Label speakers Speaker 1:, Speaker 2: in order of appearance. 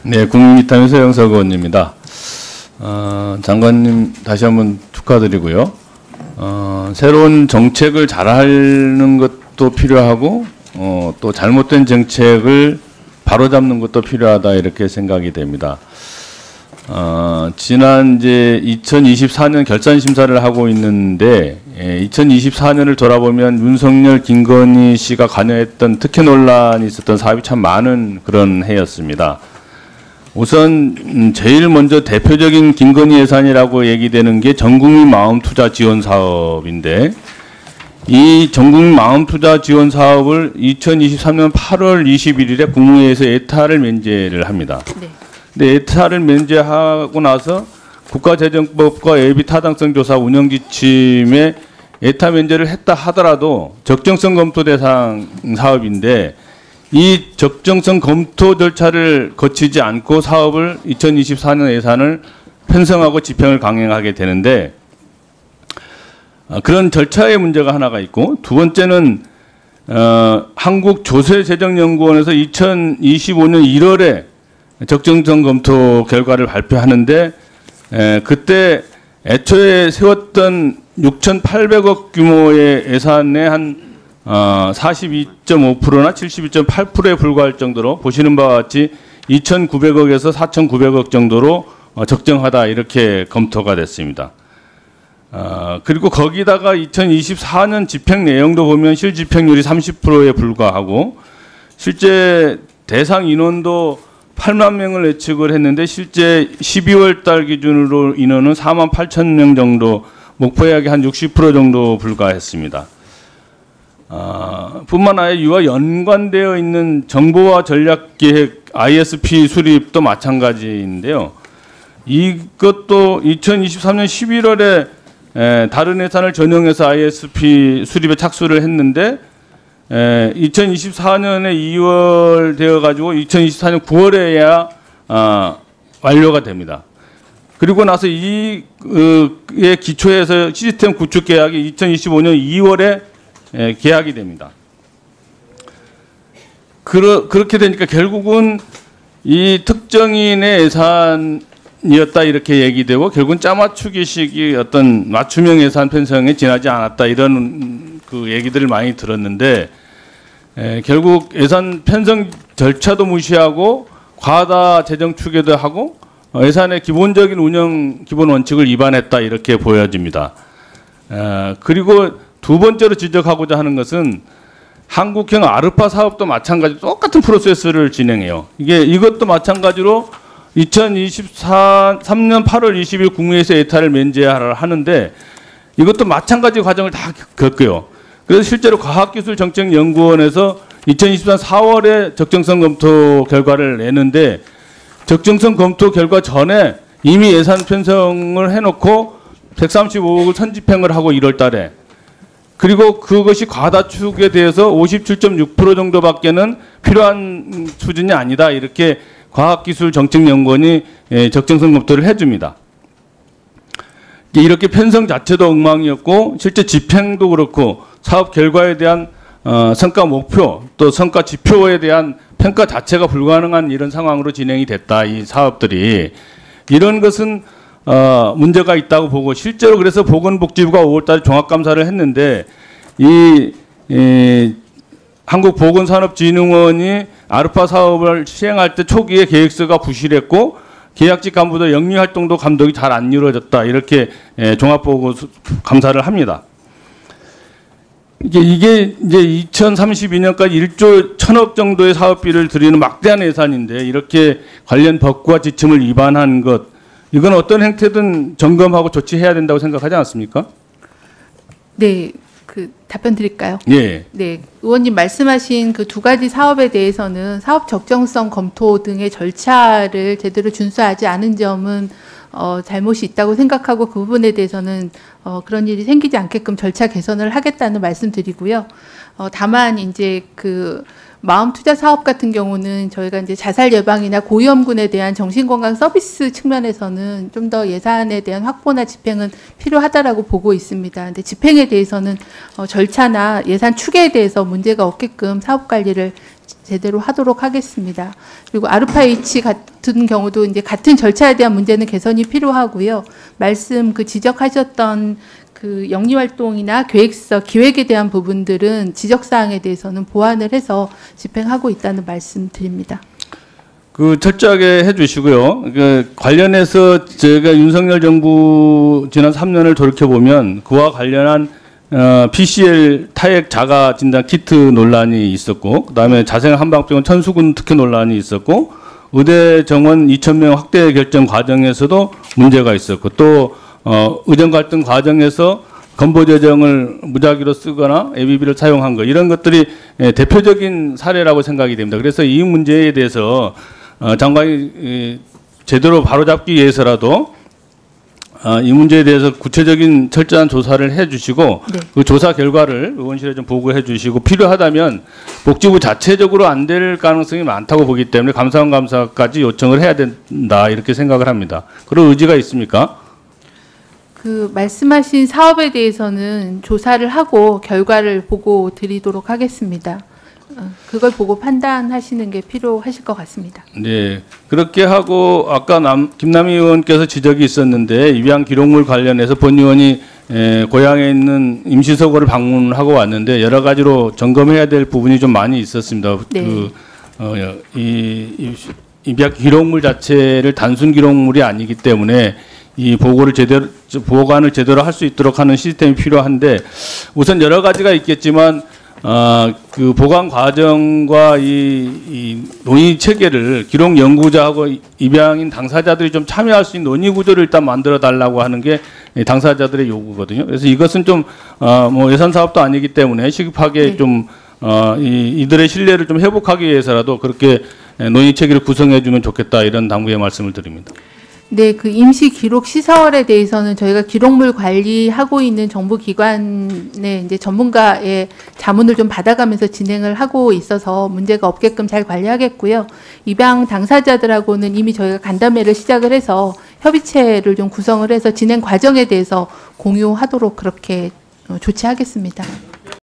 Speaker 1: 네, 국민의힘 서영석 의원입니다. 장관님 다시 한번 축하드리고요. 새로운 정책을 잘하는 것도 필요하고 또 잘못된 정책을 바로잡는 것도 필요하다 이렇게 생각이 됩니다. 지난 이제 2024년 결산 심사를 하고 있는데 2024년을 돌아보면 윤석열, 김건희 씨가 관여했던 특혜 논란이 있었던 사업이 참 많은 그런 해였습니다. 우선 제일 먼저 대표적인 김건희 예산이라고 얘기되는 게 전국민 마음투자 지원 사업인데 이 전국민 마음투자 지원 사업을 2023년 8월 21일에 국무회의에서 예타를 면제를 합니다. 네. 근데 예타를 면제하고 나서 국가재정법과 예비 타당성 조사 운영 지침에 예타 면제를 했다 하더라도 적정성 검토 대상 사업인데 이 적정성 검토 절차를 거치지 않고 사업을 2024년 예산을 편성하고 집행을 강행하게 되는데 그런 절차의 문제가 하나가 있고 두 번째는 한국조세재정연구원에서 2025년 1월에 적정성 검토 결과를 발표하는데 그때 애초에 세웠던 6,800억 규모의 예산의 한 42.5%나 72.8%에 불과할 정도로 보시는 바와 같이 2,900억에서 4,900억 정도로 적정하다 이렇게 검토가 됐습니다. 그리고 거기다가 2024년 집행 내용도 보면 실집행률이 30%에 불과하고 실제 대상 인원도 8만 명을 예측을 했는데 실제 12월 달 기준으로 인원은 4만 8천 명 정도 목표 예약의 한 60% 정도 불과했습니다. 뿐만 아니라 이와 연관되어 있는 정보화 전략계획 ISP 수립도 마찬가지인데요. 이것도 2023년 11월에 다른 예산을 전용해서 ISP 수립에 착수를 했는데 2024년에 2월 되어가지고 2024년 9월에야 완료가 됩니다. 그리고 나서 이에 기초해서 시스템 구축 계약이 2025년 2월에 계약이 됩니다. 그렇게 되니까 결국은 이 특정인의 예산이었다 이렇게 얘기되고 결국은 짜맞추기식이 어떤 맞춤형 예산 편성에 지나지 않았다 이런 그 얘기들을 많이 들었는데 결국 예산 편성 절차도 무시하고 과다 재정 추계도 하고 예산의 기본적인 운영 기본 원칙을 위반했다 이렇게 보여집니다. 그리고 두 번째로 지적하고자 하는 것은 한국형 아르파 사업도 마찬가지로 똑같은 프로세스를 진행해요. 이것도 마찬가지로 2023년 8월 20일 국무회의에서 예타를 면제하라 하는데 이것도 마찬가지 과정을 다 겪어요. 그래서 실제로 과학기술정책연구원에서 2024년 4월에 적정성 검토 결과를 내는데 적정성 검토 결과 전에 이미 예산 편성을 해놓고 135억을 선집행을 하고 1월 달에 그리고 그것이 과다축에 대해서 57.6% 정도밖에는 필요한 수준이 아니다. 이렇게 과학기술정책연구원이 적정성 검토를 해줍니다. 이렇게 편성 자체도 엉망이었고 실제 집행도 그렇고 사업 결과에 대한 성과 목표 또 성과 지표에 대한 평가 자체가 불가능한 이런 상황으로 진행이 됐다. 이 사업들이. 이런 것은 문제가 있다고 보고 실제로 그래서 보건복지부가 5월달에 종합감사를 했는데 한국보건산업진흥원이 아르파 사업을 시행할 때 초기에 계획서가 부실했고 계약직 간부들 영리활동도 감독이 잘 안 이루어졌다 이렇게 종합보고 감사를 합니다. 이게 이제 2032년까지 1조 1,000억 정도의 사업비를 들이는 막대한 예산인데 이렇게 관련 법과 지침을 위반한 것 이건 어떤 행태든 점검하고 조치해야 된다고 생각하지 않습니까?
Speaker 2: 네, 답변 드릴까요?
Speaker 1: 예.
Speaker 2: 네, 의원님 말씀하신 그 두 가지 사업에 대해서는 사업 적정성 검토 등의 절차를 제대로 준수하지 않은 점은 잘못이 있다고 생각하고 그 부분에 대해서는 그런 일이 생기지 않게끔 절차 개선을 하겠다는 말씀드리고요. 다만 이제 그 마음 투자 사업 같은 경우는 저희가 이제 자살 예방이나 고위험군에 대한 정신건강 서비스 측면에서는 좀 더 예산에 대한 확보나 집행은 필요하다라고 보고 있습니다. 근데 집행에 대해서는 절차나 예산 추계에 대해서 문제가 없게끔 사업 관리를 제대로 하도록 하겠습니다. 그리고 아르파 H 같은 경우도 이제 같은 절차에 대한 문제는 개선이 필요하고요. 말씀 지적하셨던 그 영리 활동이나 계획서, 기획에 대한 부분들은 지적 사항에 대해서는 보완을 해서 집행하고 있다는 말씀 드립니다.
Speaker 1: 그 철저하게 해주시고요. 그 관련해서 제가 윤석열 정부 지난 3년을 돌이켜 보면 그와 관련한 PCL 타액 자가 진단 키트 논란이 있었고, 그다음에 자생 한방병원 천수군 특혜 논란이 있었고, 의대 정원 2,000명 확대 결정 과정에서도 문제가 있었고, 또 의정 갈등 과정에서 건보 재정을 무작위로 쓰거나 ABB를 사용한 거, 이런 것들이 대표적인 사례라고 생각이 됩니다. 그래서 이 문제에 대해서 장관이 제대로 바로잡기 위해서라도 이 문제에 대해서 구체적인 철저한 조사를 해주시고,
Speaker 2: 네.
Speaker 1: 그 조사 결과를 의원실에 좀 보고해 주시고, 필요하다면 복지부 자체적으로 안 될 가능성이 많다고 보기 때문에 감사원감사까지 요청을 해야 된다, 이렇게 생각을 합니다. 그런 의지가 있습니까?
Speaker 2: 그 말씀하신 사업에 대해서는 조사를 하고 결과를 보고 드리도록 하겠습니다. 그걸 보고 판단하시는 게 필요하실 것 같습니다.
Speaker 1: 네, 그렇게 하고 아까 김남희 의원께서 지적이 있었는데, 입양 기록물 관련해서 본 의원이 고향에 있는 임시서고를 방문하고 왔는데 여러 가지로 점검해야 될 부분이 좀 많이 있었습니다.
Speaker 2: 네.
Speaker 1: 이 입양 기록물 자체를 단순 기록물이 아니기 때문에 이 보관을 제대로 할 수 있도록 하는 시스템이 필요한데, 우선 여러 가지가 있겠지만 그 보관 과정과 이 논의 체계를 기록 연구자하고 입양인 당사자들이 좀 참여할 수 있는 논의 구조를 일단 만들어 달라고 하는 게 당사자들의 요구거든요. 그래서 이것은 좀 뭐 예산 사업도 아니기 때문에 시급하게
Speaker 2: 네.
Speaker 1: 좀 이들의 신뢰를 좀 회복하기 위해서라도 그렇게 논의 체계를 구성해 주면 좋겠다, 이런 당부의 말씀을 드립니다.
Speaker 2: 네, 그 임시 기록 시설에 대해서는 저희가 기록물 관리하고 있는 정부기관의 이제 전문가의 자문을 좀 받아가면서 진행을 하고 있어서 문제가 없게끔 잘 관리하겠고요. 입양 당사자들하고는 이미 저희가 간담회를 시작을 해서 협의체를 좀 구성을 해서 진행 과정에 대해서 공유하도록 그렇게 조치하겠습니다.